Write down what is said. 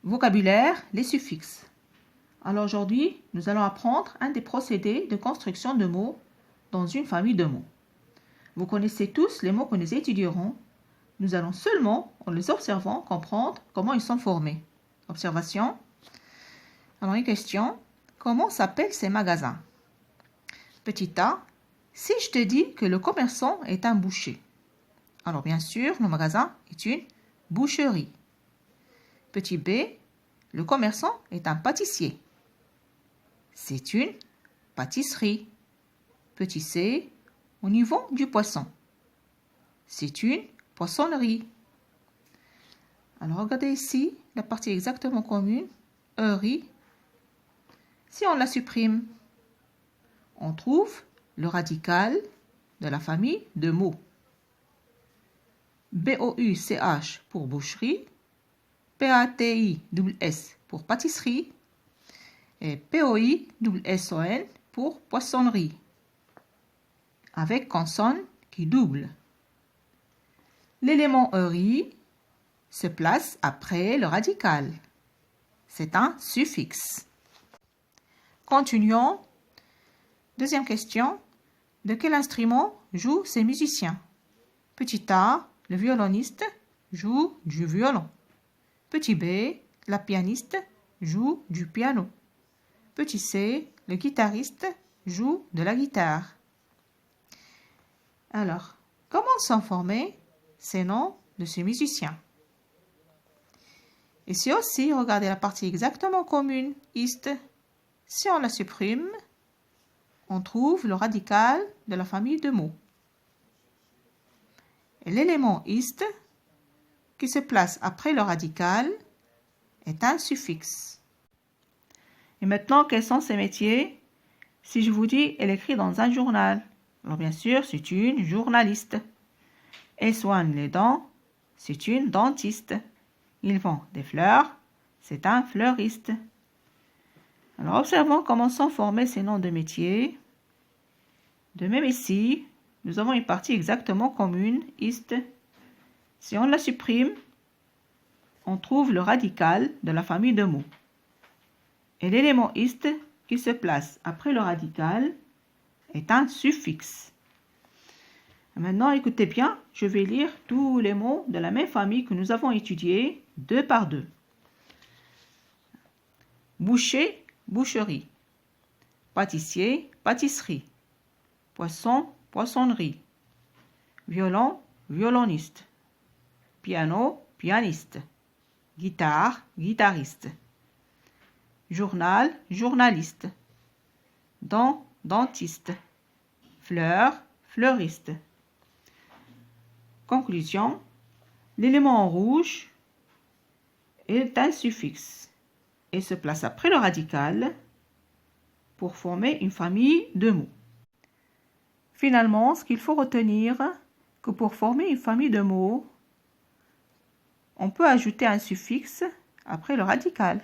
Vocabulaire, les suffixes. Alors aujourd'hui, nous allons apprendre un des procédés de construction de mots dans une famille de mots. Vous connaissez tous les mots que nous étudierons. Nous allons seulement, en les observant, comprendre comment ils sont formés. Observation. Alors une question. Comment s'appellent ces magasins? Petit a. Si je te dis que le commerçant est un boucher. Alors bien sûr, le magasin est une boucherie. Petit b. Le commerçant est un pâtissier. C'est une pâtisserie. Petit c. On y vend du poisson. C'est une poissonnerie. Alors regardez ici la partie exactement commune, rie. Si on la supprime, on trouve le radical de la famille de mots. B-O-U-C-H pour boucherie, P-A-T-I-S pour pâtisserie et P-O-I-S-O-N pour poissonnerie, avec consonne qui double. L'élément ri se place après le radical. C'est un suffixe. Continuons. Deuxième question. De quel instrument jouent ces musiciens? Petit a, le violoniste joue du violon. Petit b, la pianiste joue du piano. Petit c, le guitariste joue de la guitare. Alors, comment sont formés ces noms de ces musiciens? Ici aussi, regardez la partie exactement commune, ist. Si on la supprime, on trouve le radical de la famille de mots. Et l'élément ist, qui se place après le radical, est un suffixe. Et maintenant, quels sont ces métiers? Si je vous dis, elle écrit dans un journal, alors bien sûr, c'est une journaliste. Elle soigne les dents, c'est une dentiste. Il vend des fleurs, c'est un fleuriste. Alors observons comment sont formés ces noms de métiers. De même ici, nous avons une partie exactement commune, ist. Si on la supprime, on trouve le radical de la famille de mots. Et l'élément ist qui se place après le radical est un suffixe. Maintenant, écoutez bien, je vais lire tous les mots de la même famille que nous avons étudiés deux par deux. Boucher, boucherie. Pâtissier, pâtisserie. Poisson, poissonnerie. Violon, violoniste. Piano, pianiste. Guitare, guitariste. Journal, journaliste. Dent, dentiste. Fleur, fleuriste. Conclusion. L'élément en rouge est un suffixe et se place après le radical pour former une famille de mots. Finalement, ce qu'il faut retenir, que pour former une famille de mots, on peut ajouter un suffixe après le radical.